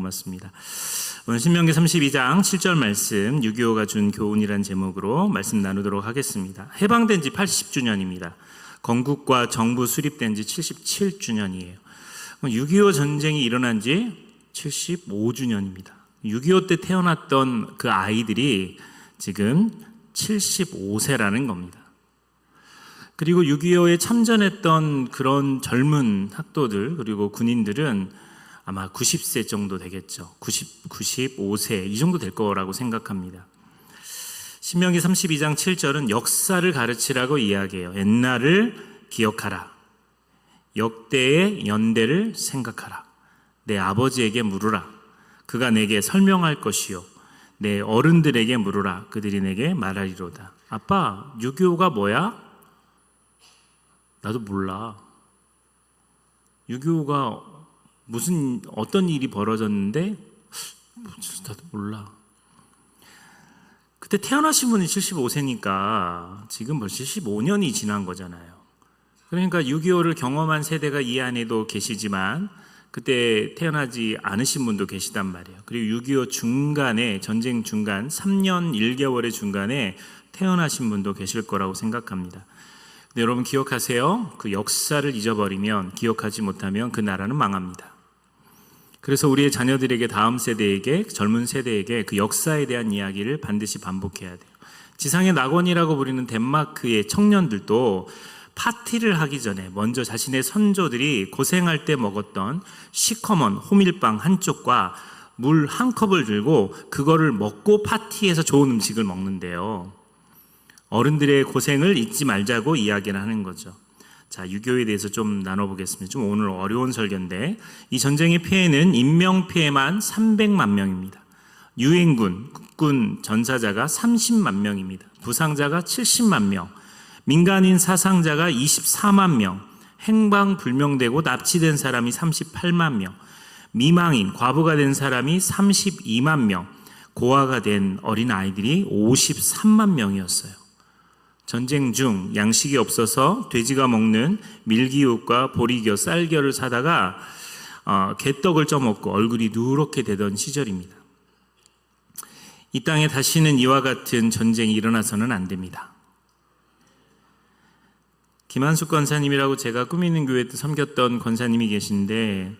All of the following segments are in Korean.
고맙습니다. 오늘 신명기 32장 7절 말씀 6.25가 준 교훈이란 제목으로 말씀 나누도록 하겠습니다. 해방된 지 80주년입니다. 건국과 정부 수립된 지 77주년이에요. 6.25 전쟁이 일어난 지 75주년입니다. 6.25 때 태어났던 그 아이들이 지금 75세라는 겁니다. 그리고 6.25에 참전했던 그런 젊은 학도들 그리고 군인들은 아마 90세 정도 되겠죠. 95세 이 정도 될 거라고 생각합니다. 신명기 32장 7절은 역사를 가르치라고 이야기해요. 옛날을 기억하라. 역대의 연대를 생각하라. 내 아버지에게 물으라. 그가 내게 설명할 것이요. 내 어른들에게 물으라. 그들이 내게 말하리로다. 아빠, 6.25가 뭐야? 나도 몰라. 6.25가 무슨 어떤 일이 벌어졌는데 나도 몰라. 그때 태어나신 분이 75세니까 지금 벌써 75년이 지난 거잖아요. 그러니까 6.25를 경험한 세대가 이 안에도 계시지만 그때 태어나지 않으신 분도 계시단 말이에요. 그리고 6.25 중간에 전쟁 중간 3년 1개월의 중간에 태어나신 분도 계실 거라고 생각합니다. 근데 여러분 기억하세요. 그 역사를 잊어버리면 기억하지 못하면 그 나라는 망합니다. 그래서 우리의 자녀들에게 다음 세대에게 젊은 세대에게 그 역사에 대한 이야기를 반드시 반복해야 돼요. 지상의 낙원이라고 부르는 덴마크의 청년들도 파티를 하기 전에 먼저 자신의 선조들이 고생할 때 먹었던 시커먼 호밀빵 한쪽과 물 한 컵을 들고 그거를 먹고 파티에서 좋은 음식을 먹는데요. 어른들의 고생을 잊지 말자고 이야기를 하는 거죠. 자, 6.25에 대해서 좀 나눠보겠습니다. 좀 오늘 어려운 설교인데 이 전쟁의 피해는 인명피해만 300만 명입니다. 유엔군, 국군 전사자가 30만 명입니다. 부상자가 70만 명, 민간인 사상자가 24만 명, 행방불명되고 납치된 사람이 38만 명, 미망인, 과부가 된 사람이 32만 명, 고아가 된 어린아이들이 53만 명이었어요. 전쟁 중 양식이 없어서 돼지가 먹는 밀기육과 보리겨, 쌀겨를 사다가 개떡을 쪄먹고 얼굴이 누렇게 되던 시절입니다. 이 땅에 다시는 이와 같은 전쟁이 일어나서는 안 됩니다. 김한숙 권사님이라고 제가 꿈있는 교회 때 섬겼던 권사님이 계신데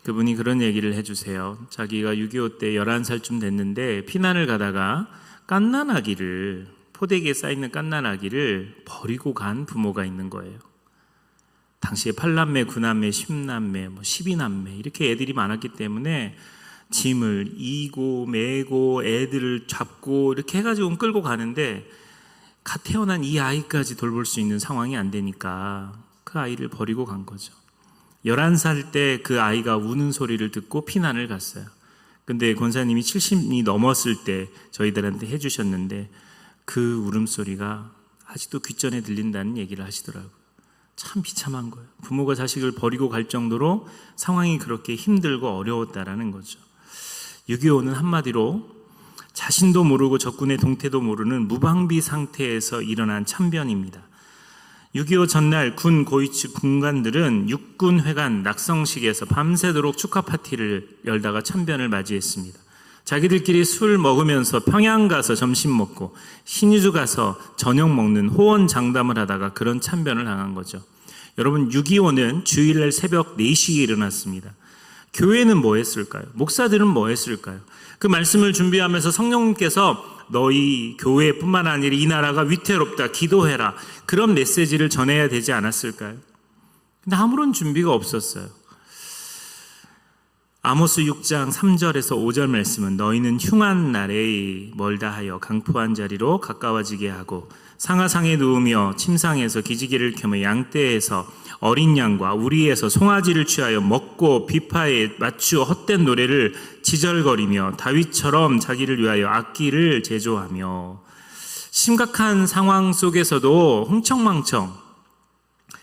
그분이 그런 얘기를 해주세요. 자기가 6.25 때 11살쯤 됐는데 피난을 가다가 갓난아기를 포대기에 쌓이는 갓난아기를 버리고 간 부모가 있는 거예요. 당시에 8남매, 9남매, 10남매, 12남매 이렇게 애들이 많았기 때문에 짐을 이고 메고 애들을 잡고 이렇게 해가지고 끌고 가는데 갓 태어난 이 아이까지 돌볼 수 있는 상황이 안 되니까 그 아이를 버리고 간 거죠. 11살 때 그 아이가 우는 소리를 듣고 피난을 갔어요. 근데 권사님이 70이 넘었을 때 저희들한테 해주셨는데 그 울음소리가 아직도 귓전에 들린다는 얘기를 하시더라고요. 참 비참한 거예요. 부모가 자식을 버리고 갈 정도로 상황이 그렇게 힘들고 어려웠다라는 거죠. 6.25는 한마디로 자신도 모르고 적군의 동태도 모르는 무방비 상태에서 일어난 참변입니다. 6.25 전날 군 고위층 군관들은 육군회관 낙성식에서 밤새도록 축하 파티를 열다가 참변을 맞이했습니다. 자기들끼리 술 먹으면서 평양 가서 점심 먹고 신의주 가서 저녁 먹는 호언장담을 하다가 그런 참변을 당한 거죠. 여러분 6.25는 주일날 새벽 4시에 일어났습니다. 교회는 뭐 했을까요? 목사들은 뭐 했을까요? 그 말씀을 준비하면서 성령님께서 너희 교회뿐만 아니라 이 나라가 위태롭다 기도해라 그런 메시지를 전해야 되지 않았을까요? 근데 아무런 준비가 없었어요. 아모스 6장 3절에서 5절 말씀은 너희는 흉한 날에 멀다 하여 강포한 자리로 가까워지게 하고 상하상에 누우며 침상에서 기지개를 켜며 양떼에서 어린 양과 우리에서 송아지를 취하여 먹고 비파에 맞추어 헛된 노래를 지절거리며 다윗처럼 자기를 위하여 악기를 제조하며 심각한 상황 속에서도 흥청망청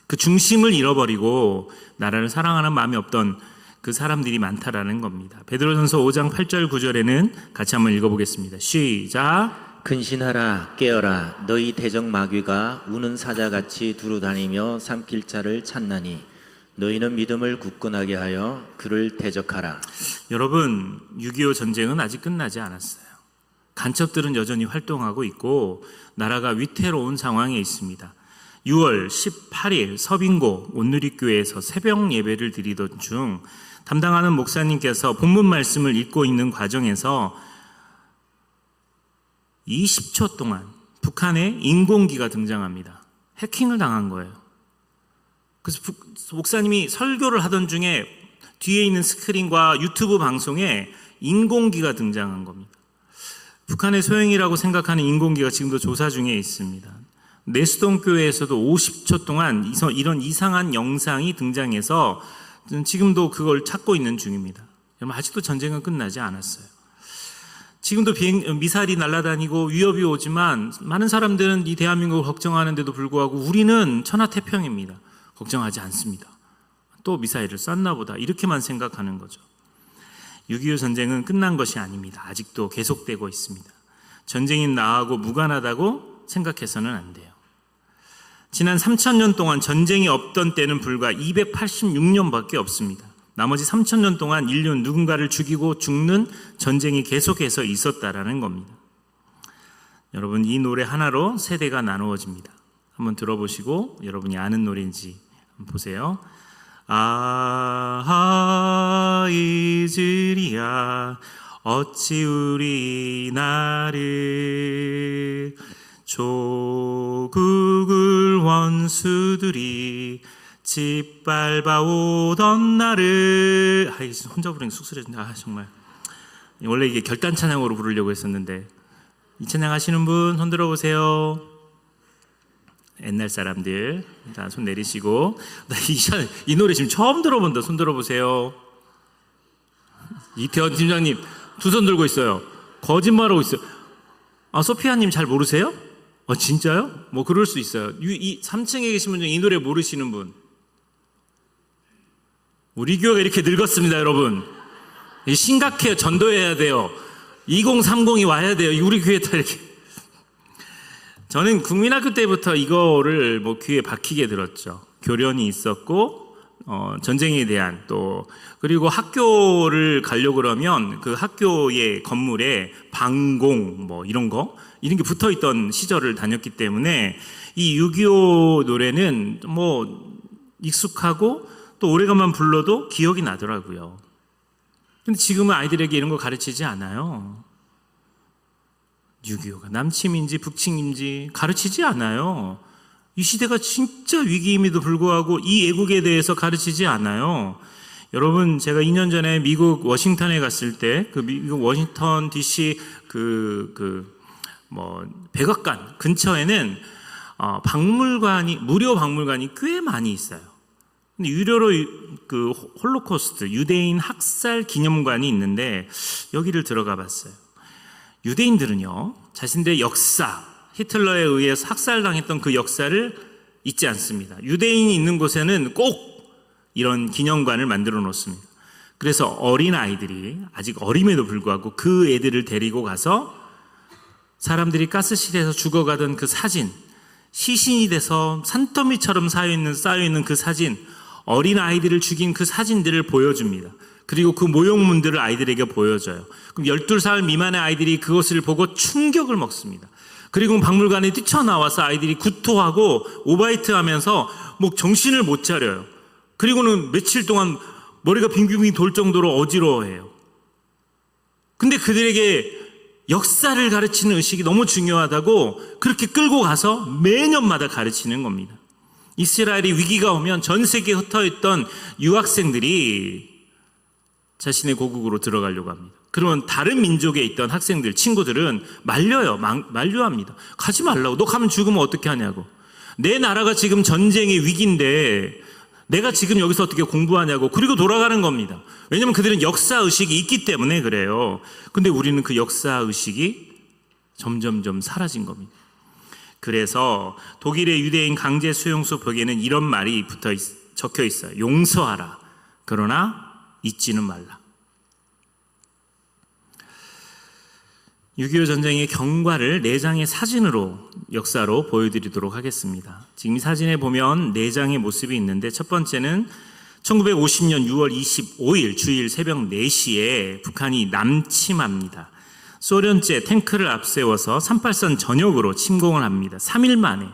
그 중심을 잃어버리고 나라를 사랑하는 마음이 없던 그 사람들이 많다라는 겁니다. 베드로전서 5장 8절 9절에는 같이 한번 읽어보겠습니다. 시작. 근신하라 깨어라 너희 대적 마귀가 우는 사자같이 두루다니며 삼킬 자를 찾나니 너희는 믿음을 굳건하게 하여 그를 대적하라. 여러분, 6.25 전쟁은 아직 끝나지 않았어요. 간첩들은 여전히 활동하고 있고 나라가 위태로운 상황에 있습니다. 6월 18일 서빙고 온누리교회에서 새벽 예배를 드리던 중 담당하는 목사님께서 본문 말씀을 읽고 있는 과정에서 20초 동안 북한의 인공기가 등장합니다. 해킹을 당한 거예요. 그래서 목사님이 설교를 하던 중에 뒤에 있는 스크린과 유튜브 방송에 인공기가 등장한 겁니다. 북한의 소행이라고 생각하는 인공기가 지금도 조사 중에 있습니다. 내수동 교회에서도 50초 동안 이런 이상한 영상이 등장해서 지금도 그걸 찾고 있는 중입니다. 여러분, 아직도 전쟁은 끝나지 않았어요. 지금도 미사일이 날아다니고 위협이 오지만 많은 사람들은 이 대한민국을 걱정하는데도 불구하고 우리는 천하태평입니다. 걱정하지 않습니다. 또 미사일을 쐈나 보다 이렇게만 생각하는 거죠. 6.25 전쟁은 끝난 것이 아닙니다. 아직도 계속되고 있습니다. 전쟁이 나하고 무관하다고 생각해서는 안 돼요. 지난 3,000년 동안 전쟁이 없던 때는 불과 286년밖에 없습니다. 나머지 3,000년 동안 인류는 누군가를 죽이고 죽는 전쟁이 계속해서 있었다라는 겁니다. 여러분, 이 노래 하나로 세대가 나누어집니다. 한번 들어보시고 여러분이 아는 노래인지 한번 보세요. 아하 이즈리야 어찌 우리 나를 조국을 원수들이 짓밟아 오던 나를. 혼자 부르는 쑥스러진다. 정말 원래 이게 결단 찬양으로 부르려고 했었는데 이 찬양 하시는 분 손 들어보세요. 옛날 사람들 자, 손 내리시고. 이 노래 지금 처음 들어본다. 손 들어보세요. 이태원 팀장님 두 손 들고 있어요. 거짓말하고 있어요. 소피아님 잘 모르세요? 진짜요? 뭐 그럴 수 있어요. 이 3층에 계신 분 중에 이 노래 모르시는 분. 우리 교회가 이렇게 늙었습니다, 여러분. 심각해요. 전도해야 돼요. 2030이 와야 돼요. 우리 교회 다 이렇게. 저는 국민학교 때부터 이거를 귀에 박히게 들었죠. 교련이 있었고, 전쟁에 대한 그리고 학교를 가려고 그러면 그 학교의 건물에 방공, 이런 게 붙어 있던 시절을 다녔기 때문에 이 6.25 노래는 익숙하고 또 오래간만 불러도 기억이 나더라고요. 근데 지금은 아이들에게 이런 거 가르치지 않아요. 6.25가 남침인지 북침인지 가르치지 않아요. 이 시대가 진짜 위기임에도 불구하고 이 애국에 대해서 가르치지 않아요. 여러분, 제가 2년 전에 미국 워싱턴에 갔을 때 그 미국 워싱턴 DC 백악관 근처에는 무료 박물관이 꽤 많이 있어요. 근데 유료로 그 홀로코스트 유대인 학살 기념관이 있는데 여기를 들어가 봤어요. 유대인들은요, 자신들의 역사, 히틀러에 의해서 학살당했던 그 역사를 잊지 않습니다. 유대인이 있는 곳에는 꼭 이런 기념관을 만들어 놓습니다. 그래서 어린 아이들이 아직 어림에도 불구하고 그 애들을 데리고 가서 사람들이 가스실에서 죽어가던 그 사진, 시신이 돼서 산더미처럼 쌓여있는 그 사진, 어린 아이들을 죽인 그 사진들을 보여줍니다. 그리고 그 모욕문들을 아이들에게 보여줘요. 그럼 12살 미만의 아이들이 그것을 보고 충격을 먹습니다. 그리고 박물관에 뛰쳐나와서 아이들이 구토하고 오바이트 하면서 정신을 못 차려요. 그리고는 며칠 동안 머리가 빙빙 돌 정도로 어지러워해요. 근데 그들에게 역사를 가르치는 의식이 너무 중요하다고 그렇게 끌고 가서 매년마다 가르치는 겁니다. 이스라엘이 위기가 오면 전 세계에 흩어있던 유학생들이 자신의 고국으로 들어가려고 합니다. 그러면 다른 민족에 있던 학생들, 친구들은 만류합니다. 가지 말라고. 너 가면 죽으면 어떻게 하냐고. 내 나라가 지금 전쟁의 위기인데 내가 지금 여기서 어떻게 공부하냐고. 그리고 돌아가는 겁니다. 왜냐하면 그들은 역사의식이 있기 때문에 그래요. 근데 우리는 그 역사의식이 점점점 사라진 겁니다. 그래서 독일의 유대인 강제 수용소 벽에는 이런 말이 적혀 있어요. 용서하라. 그러나 잊지는 말라. 6.25 전쟁의 경과를 4장의 사진으로 역사로 보여드리도록 하겠습니다. 지금 이 사진에 보면 4장의 모습이 있는데 첫 번째는 1950년 6월 25일 주일 새벽 4시에 북한이 남침합니다. 소련제 탱크를 앞세워서 38선 전역으로 침공을 합니다. 3일 만에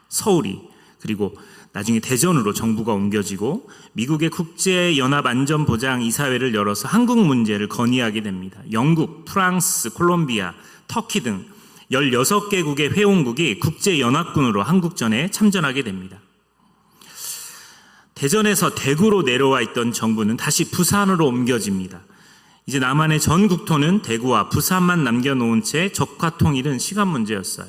서울이, 그리고 나중에 대전으로 정부가 옮겨지고 미국의 국제연합안전보장이사회를 열어서 한국 문제를 건의하게 됩니다. 영국, 프랑스, 콜롬비아, 터키 등 16개국의 회원국이 국제연합군으로 한국전에 참전하게 됩니다. 대전에서 대구로 내려와 있던 정부는 다시 부산으로 옮겨집니다. 이제 남한의 전 국토는 대구와 부산만 남겨놓은 채 적화 통일은 시간 문제였어요.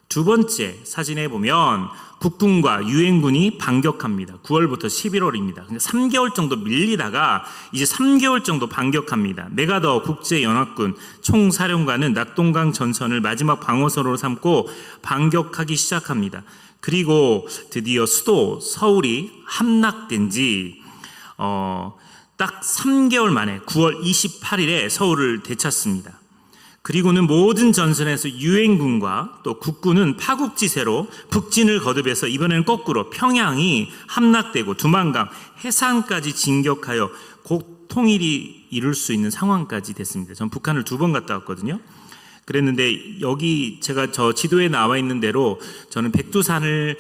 두 번째 사진에 보면 국군과 유엔군이 반격합니다. 9월부터 11월입니다. 3개월 정도 밀리다가 이제 3개월 정도 반격합니다. 메가더 국제연합군 총사령관은 낙동강 전선을 마지막 방어선으로 삼고 반격하기 시작합니다. 그리고 드디어 수도 서울이 함락된 지 딱 3개월 만에 9월 28일에 서울을 되찾습니다. 그리고는 모든 전선에서 유엔군과 또 국군은 파국지세로 북진을 거듭해서 이번에는 거꾸로 평양이 함락되고 두만강, 해상까지 진격하여 곧 통일이 이룰 수 있는 상황까지 됐습니다. 전 북한을 2번 갔다 왔거든요. 그랬는데 여기 제가 저 지도에 나와 있는 대로 저는 백두산이랑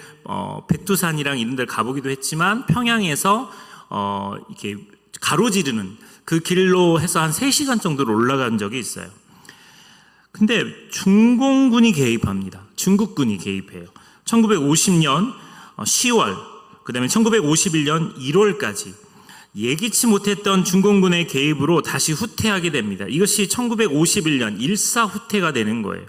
이런 데를 가보기도 했지만 평양에서 이렇게 가로지르는 그 길로 해서 한 3시간 정도로 올라간 적이 있어요. 근데 중공군이 개입합니다. 중국군이 개입해요. 1950년 10월, 그 다음에 1951년 1월까지 예기치 못했던 중공군의 개입으로 다시 후퇴하게 됩니다. 이것이 1951년 일사후퇴가 되는 거예요.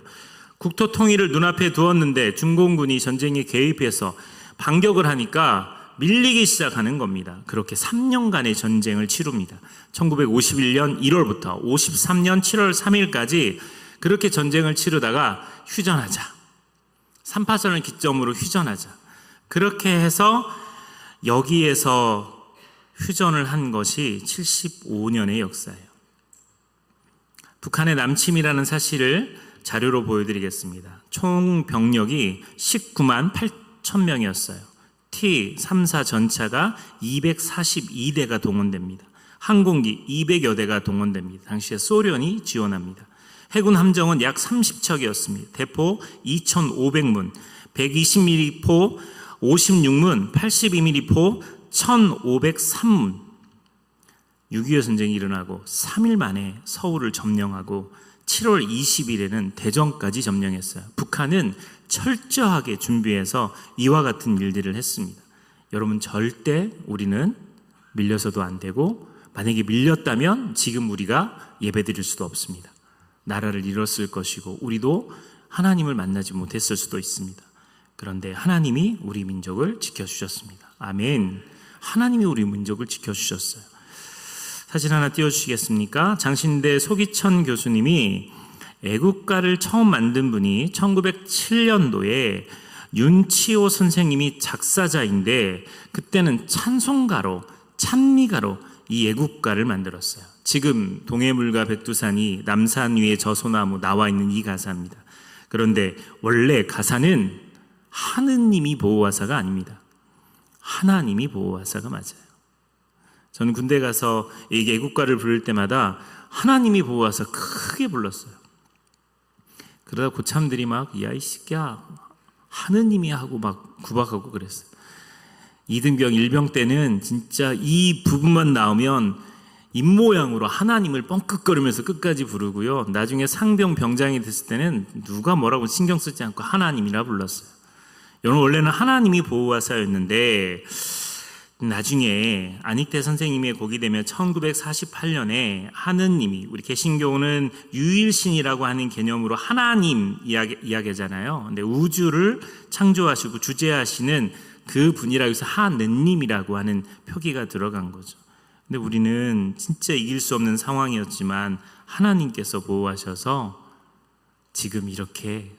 국토 통일을 눈앞에 두었는데 중공군이 전쟁에 개입해서 반격을 하니까 밀리기 시작하는 겁니다. 그렇게 3년간의 전쟁을 치릅니다. 1951년 1월부터 53년 7월 3일까지 그렇게 전쟁을 치르다가 휴전하자. 38선을 기점으로 휴전하자. 그렇게 해서 여기에서 휴전을 한 것이 75년의 역사예요. 북한의 남침이라는 사실을 자료로 보여드리겠습니다. 총 병력이 19만 8천 명이었어요. T-34 전차가 242대가 동원됩니다. 항공기 200여 대가 동원됩니다. 당시에 소련이 지원합니다. 해군 함정은 약 30척이었습니다. 대포 2,500문, 120mm 포 56문, 82mm 포 1,503문. 6.25 전쟁이 일어나고 3일 만에 서울을 점령하고 7월 20일에는 대전까지 점령했어요. 북한은 철저하게 준비해서 이와 같은 일들을 했습니다. 여러분, 절대 우리는 밀려서도 안 되고 만약에 밀렸다면 지금 우리가 예배드릴 수도 없습니다. 나라를 잃었을 것이고 우리도 하나님을 만나지 못했을 수도 있습니다. 그런데 하나님이 우리 민족을 지켜주셨습니다. 아멘. 하나님이 우리 민족을 지켜주셨어요. 사진 하나 띄워주시겠습니까? 장신대 소기천 교수님이 애국가를 처음 만든 분이 1907년도에 윤치호 선생님이 작사자인데 그때는 찬송가로, 찬미가로 이 애국가를 만들었어요. 지금 동해물과 백두산이 남산 위에 저 소나무 나와 있는 이 가사입니다. 그런데 원래 가사는 하느님이 보호하사가 아닙니다. 하나님이 보호하사가 맞아요. 저는 군대 가서 이 애국가를 부를 때마다 하나님이 보호하사 크게 불렀어요. 그러다 고참들이 막 야 이 새끼야 하느님이 하고 막 구박하고 그랬어요. 이등병 일병 때는 진짜 이 부분만 나오면 입모양으로 하나님을 뻥끗거리면서 끝까지 부르고요. 나중에 상병 병장이 됐을 때는 누가 뭐라고 신경 쓰지 않고 하나님이라 불렀어요. 여러분, 원래는 하나님이 보호하사였는데 나중에 안익태 선생님의 곡이 되면 1948년에 하느님이, 우리 개신교는 유일신이라고 하는 개념으로 하나님 이야기하잖아요. 근데 우주를 창조하시고 주재하시는 그 분이라고 해서 하느님이라고 하는 표기가 들어간 거죠. 근데 우리는 진짜 이길 수 없는 상황이었지만 하나님께서 보호하셔서 지금 이렇게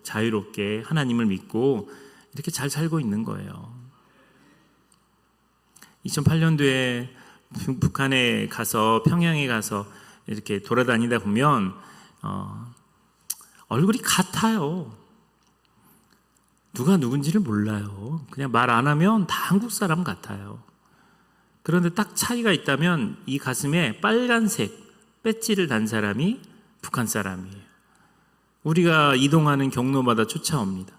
자유롭게 하나님을 믿고 이렇게 잘 살고 있는 거예요. 2008년도에 북한에 가서 평양에 가서 이렇게 돌아다니다 보면 얼굴이 같아요. 누가 누군지를 몰라요. 그냥 말 안 하면 다 한국 사람 같아요. 그런데 딱 차이가 있다면 이 가슴에 빨간색 배지를 단 사람이 북한 사람이에요. 우리가 이동하는 경로마다 쫓아옵니다.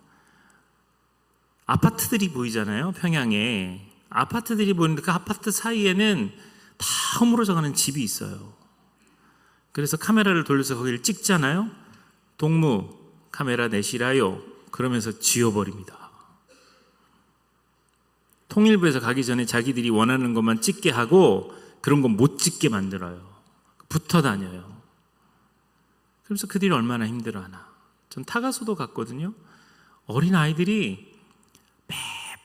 아파트들이 보이잖아요. 평양에 아파트들이 보이는데 그 아파트 사이에는 다 허물어져가는 집이 있어요. 그래서 카메라를 돌려서 거기를 찍잖아요. 동무 카메라 내시라요 그러면서 지워버립니다. 통일부에서 가기 전에 자기들이 원하는 것만 찍게 하고 그런 건 못 찍게 만들어요. 붙어 다녀요. 그래서 그들이 얼마나 힘들어하나. 전 타가소도 갔거든요. 어린 아이들이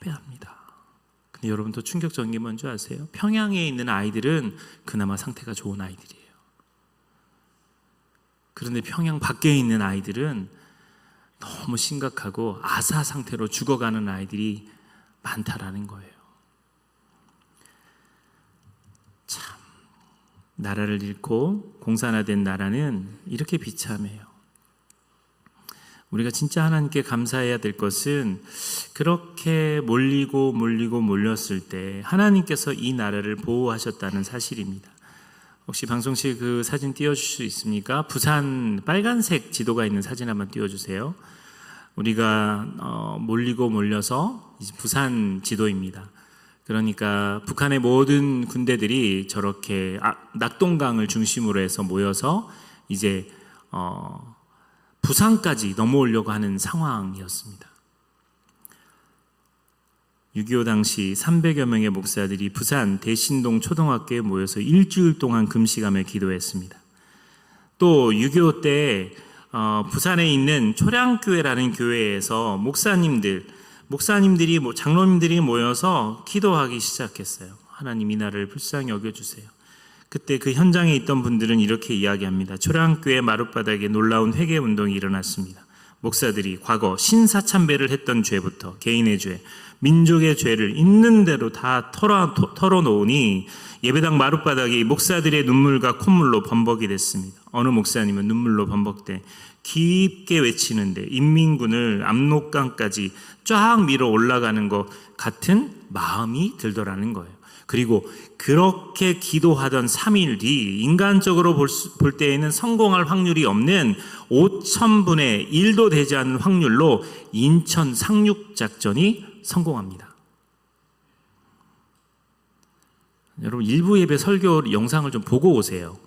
빼빼합니다. 근데 여러분 더 충격적인 게 뭔지 아세요? 평양에 있는 아이들은 그나마 상태가 좋은 아이들이에요. 그런데 평양 밖에 있는 아이들은 너무 심각하고 아사 상태로 죽어가는 아이들이 많다라는 거예요. 참, 나라를 잃고 공산화된 나라는 이렇게 비참해요. 우리가 진짜 하나님께 감사해야 될 것은 그렇게 몰렸을 때 하나님께서 이 나라를 보호하셨다는 사실입니다. 혹시 방송실 그 사진 띄워줄 수 있습니까? 부산 빨간색 지도가 있는 사진 한번 띄워주세요. 우리가 몰려서 부산 지도입니다. 그러니까 북한의 모든 군대들이 저렇게 낙동강을 중심으로 해서 모여서 이제 부산까지 넘어오려고 하는 상황이었습니다. 6.25 당시 300여 명의 목사들이 부산 대신동 초등학교에 모여서 일주일 동안 금식하며 기도했습니다. 또 6.25 때 부산에 있는 초량교회라는 교회에서 목사님들이 장로님들이 모여서 기도하기 시작했어요. 하나님 이 나라를 불쌍히 여겨주세요. 그때 그 현장에 있던 분들은 이렇게 이야기합니다. 초량교회 마룻바닥에 놀라운 회개 운동이 일어났습니다. 목사들이 과거 신사참배를 했던 죄부터 개인의 죄, 민족의 죄를 있는 대로 다 털어놓으니 예배당 마룻바닥이 목사들의 눈물과 콧물로 범벅이 됐습니다. 어느 목사님은 눈물로 범벅돼 깊게 외치는데 인민군을 압록강까지 쫙 밀어 올라가는 것 같은 마음이 들더라는 거예요. 그리고 그렇게 기도하던 3일 뒤 인간적으로 볼 때에는 성공할 확률이 없는 5,000분의 1도 되지 않는 확률로 인천 상륙작전이 성공합니다. 여러분 일부 예배 설교 영상을 좀 보고 오세요.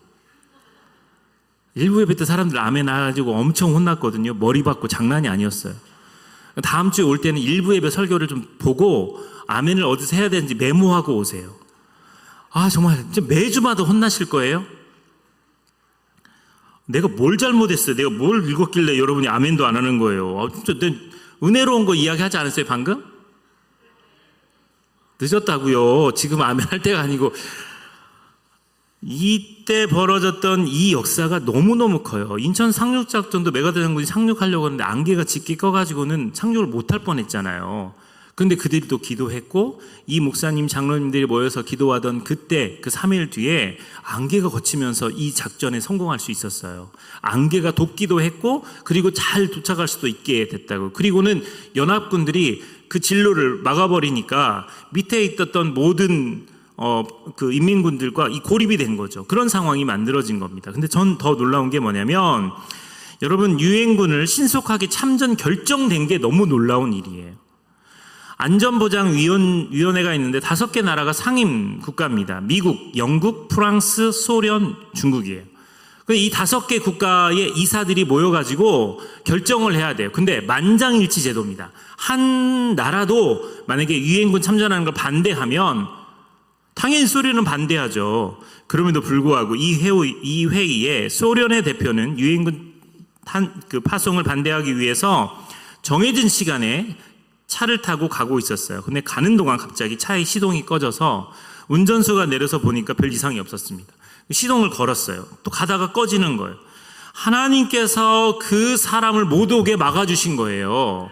일부 예배 때 사람들 아멘 해가지고 엄청 혼났거든요. 머리 받고 장난이 아니었어요. 다음 주에 올 때는 일부 예배 설교를 좀 보고 아멘을 어디서 해야 되는지 메모하고 오세요. 정말 매주마다 혼나실 거예요. 내가 뭘 잘못했어요? 내가 뭘 읽었길래 여러분이 아멘도 안 하는 거예요? 진짜 은혜로운 거 이야기하지 않았어요 방금? 늦었다고요. 지금 아멘 할 때가 아니고 이때 벌어졌던 이 역사가 너무너무 커요. 인천 상륙작전도 메가더 장군이 상륙하려고 하는데 안개가 짙게 꺼가지고는 상륙을 못할 뻔했잖아요. 근데 그들이 또 기도했고 이 목사님 장로님들이 모여서 기도하던 그때 그 3일 뒤에 안개가 걷히면서 이 작전에 성공할 수 있었어요. 안개가 돕기도 했고 그리고 잘 도착할 수도 있게 됐다고. 그리고는 연합군들이 그 진로를 막아버리니까 밑에 있었던 모든 그 인민군들과 이 고립이 된 거죠. 그런 상황이 만들어진 겁니다. 근데 전 더 놀라운 게 뭐냐면 여러분 유엔군을 신속하게 참전 결정된 게 너무 놀라운 일이에요. 안전보장위원회가 있는데 5개 나라가 상임 국가입니다. 미국, 영국, 프랑스, 소련, 중국이에요. 이 5개 국가의 이사들이 모여가지고 결정을 해야 돼요. 근데 만장일치 제도입니다. 한 나라도 만약에 유엔군 참전하는 걸 반대하면 당연히 소련은 반대하죠. 그럼에도 불구하고 이 회의에 소련의 대표는 유엔군 파송을 반대하기 위해서 정해진 시간에 차를 타고 가고 있었어요. 근데 가는 동안 갑자기 차의 시동이 꺼져서 운전수가 내려서 보니까 별 이상이 없었습니다. 시동을 걸었어요. 또 가다가 꺼지는 거예요. 하나님께서 그 사람을 못 오게 막아주신 거예요.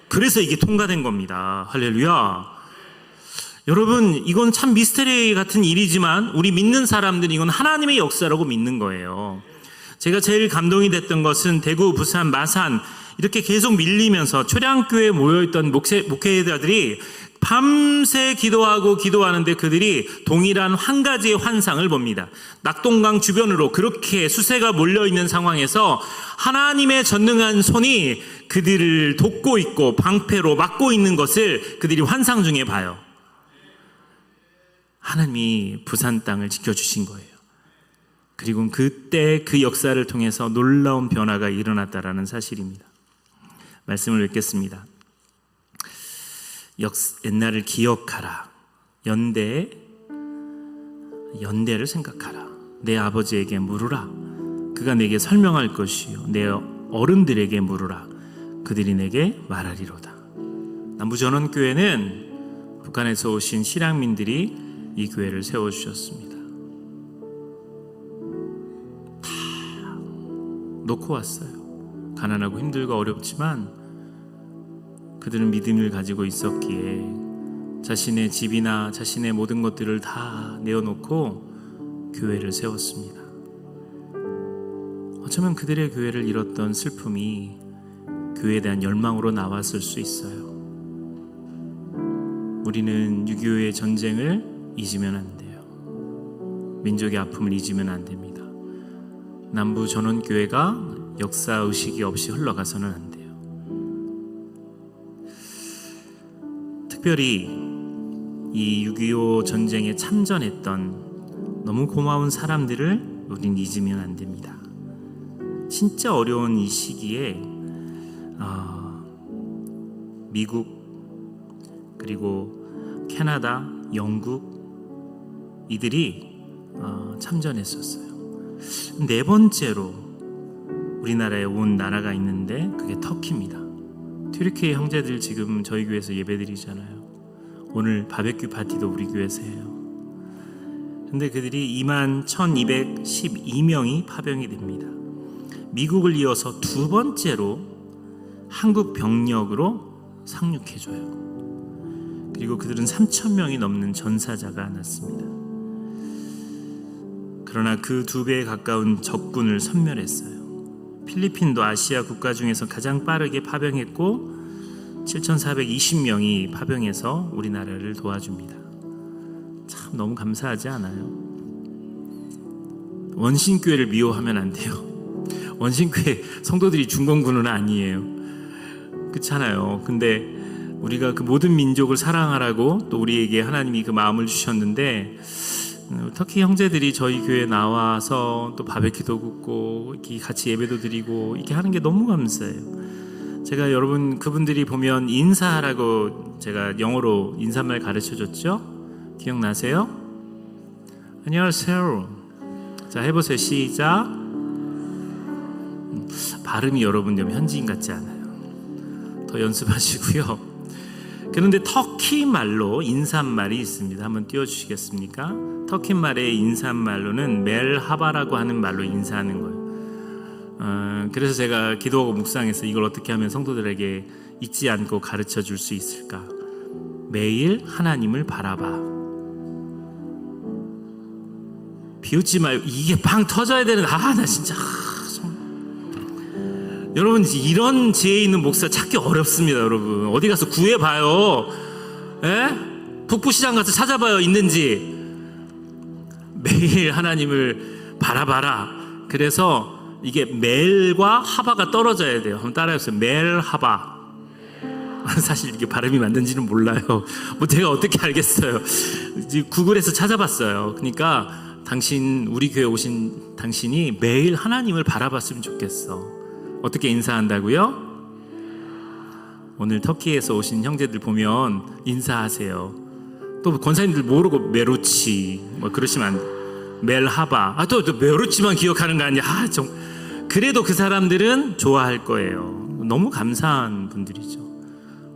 그래서 이게 통과된 겁니다. 할렐루야. 여러분 이건 참 미스터리 같은 일이지만 우리 믿는 사람들은 이건 하나님의 역사라고 믿는 거예요. 제가 제일 감동이 됐던 것은 대구, 부산, 마산 이렇게 계속 밀리면서 초량교회에 모여있던 목회자들이 밤새 기도하는데 그들이 동일한 한 가지의 환상을 봅니다. 낙동강 주변으로 그렇게 수세가 몰려있는 상황에서 하나님의 전능한 손이 그들을 돕고 있고 방패로 막고 있는 것을 그들이 환상 중에 봐요. 하나님이 부산 땅을 지켜주신 거예요. 그리고 그때 그 역사를 통해서 놀라운 변화가 일어났다라는 사실입니다. 말씀을 읽겠습니다. 옛날을 기억하라. 연대를 생각하라. 내 아버지에게 물으라. 그가 내게 설명할 것이요 내 어른들에게 물으라. 그들이 내게 말하리로다. 남부전원교회는 북한에서 오신 실향민들이 이 교회를 세워주셨습니다. 다 놓고 왔어요. 가난하고 힘들고 어렵지만 그들은 믿음을 가지고 있었기에 자신의 집이나 자신의 모든 것들을 다 내어놓고 교회를 세웠습니다. 어쩌면 그들의 교회를 잃었던 슬픔이 교회에 대한 열망으로 나왔을 수 있어요. 우리는 6.25의 전쟁을 잊으면 안 돼요. 민족의 아픔을 잊으면 안 됩니다. 남부 전원교회가 역사의식이 없이 흘러가서는 안 돼요. 특별히 이 6.25 전쟁에 참전했던 너무 고마운 사람들을 우린 잊으면 안 됩니다. 진짜 어려운 이 시기에 미국 그리고 캐나다, 영국 이들이 참전했었어요. 네 번째로 우리나라에 온 나라가 있는데 그게 터키입니다. 튀르키예 형제들 지금 저희 교회에서 예배드리잖아요. 오늘 바베큐 파티도 우리 교회에서 해요. 근데 그들이 21,212명이 파병이 됩니다. 미국을 이어서 두 번째로 한국 병력으로 상륙해줘요. 그리고 그들은 3,000명이 넘는 전사자가 났습니다. 그러나 그 2배에 가까운 적군을 섬멸했어요. 필리핀도 아시아 국가 중에서 가장 빠르게 파병했고 7,420명이 파병해서 우리나라를 도와줍니다. 참 너무 감사하지 않아요? 원신교회를 미워하면 안 돼요. 원신교회 성도들이 중공군은 아니에요. 그렇잖아요. 근데 우리가 그 모든 민족을 사랑하라고 또 우리에게 하나님이 그 마음을 주셨는데 터키 형제들이 저희 교회에 나와서 또 바베큐도 굽고 이렇게 같이 예배도 드리고 이렇게 하는 게 너무 감사해요. 제가 여러분 그분들이 보면 인사하라고 제가 영어로 인사말 가르쳐줬죠? 기억나세요? 안녕하세요. 자 해보세요. 시작. 발음이 여러분 좀 현지인 같지 않아요. 더 연습하시고요. 그런데 터키 말로 인사말이 있습니다. 한번 띄워주시겠습니까? 터키 말의 인사말로는 멜하바라고 하는 말로 인사하는 거예요. 그래서 제가 기도하고 묵상해서 이걸 어떻게 하면 성도들에게 잊지 않고 가르쳐 줄 수 있을까? 매일 하나님을 바라봐. 비웃지 말고 이게 팡 터져야 되는 나 진짜 여러분 이런 지혜 있는 목사 찾기 어렵습니다. 여러분 어디 가서 구해봐요. 북부시장 가서 찾아봐요. 있는지. 매일 하나님을 바라봐라. 그래서 이게 멜과 하바가 떨어져야 돼요. 한번 따라해보세요. 멜하바. 사실 이게 발음이 맞는지는 몰라요. 뭐 제가 어떻게 알겠어요. 구글에서 찾아봤어요. 그러니까 우리 교회 오신 당신이 매일 하나님을 바라봤으면 좋겠어. 어떻게 인사한다고요? 오늘 터키에서 오신 형제들 보면 인사하세요. 또 권사님들 모르고 메루치 뭐 그러시면 안 돼. 멜하바. 또 메루치만 기억하는 거 아니야. 그래도 그 사람들은 좋아할 거예요. 너무 감사한 분들이죠.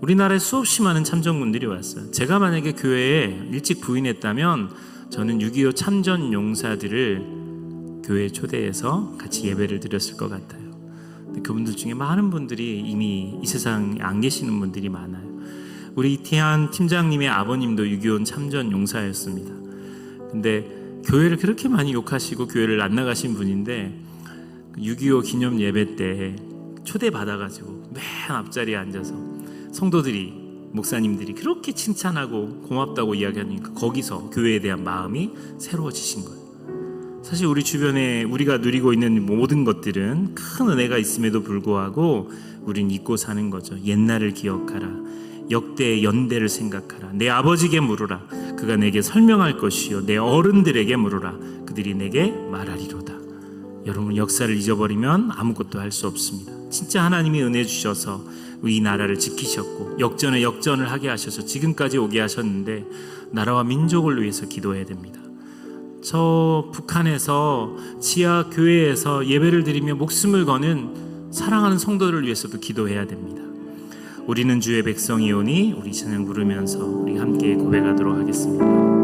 우리나라에 수없이 많은 참전군들이 왔어요. 제가 만약에 교회에 일찍 부인했다면 저는 6.25 참전 용사들을 교회에 초대해서 같이 예배를 드렸을 것 같아요. 그분들 중에 많은 분들이 이미 이 세상에 안 계시는 분들이 많아요. 우리 이태한 팀장님의 아버님도 6.25 참전 용사였습니다. 근데 교회를 그렇게 많이 욕하시고 교회를 안 나가신 분인데 6.25 기념 예배 때 초대받아가지고 맨 앞자리에 앉아서 성도들이 목사님들이 그렇게 칭찬하고 고맙다고 이야기하니까 거기서 교회에 대한 마음이 새로워지신 거예요. 사실 우리 주변에 우리가 누리고 있는 모든 것들은 큰 은혜가 있음에도 불구하고 우린 잊고 사는 거죠. 옛날을 기억하라. 역대의 연대를 생각하라. 내 아버지에게 물으라. 그가 내게 설명할 것이요 내 어른들에게 물으라. 그들이 내게 말하리로다. 여러분, 역사를 잊어버리면 아무것도 할 수 없습니다. 진짜 하나님이 은혜 주셔서 이 나라를 지키셨고 역전에 역전을 하게 하셔서 지금까지 오게 하셨는데 나라와 민족을 위해서 기도해야 됩니다. 저 북한에서 지하 교회에서 예배를 드리며 목숨을 거는 사랑하는 성도들을 위해서도 기도해야 됩니다. 우리는 주의 백성이오니 우리 찬양 부르면서 우리 함께 고백하도록 하겠습니다.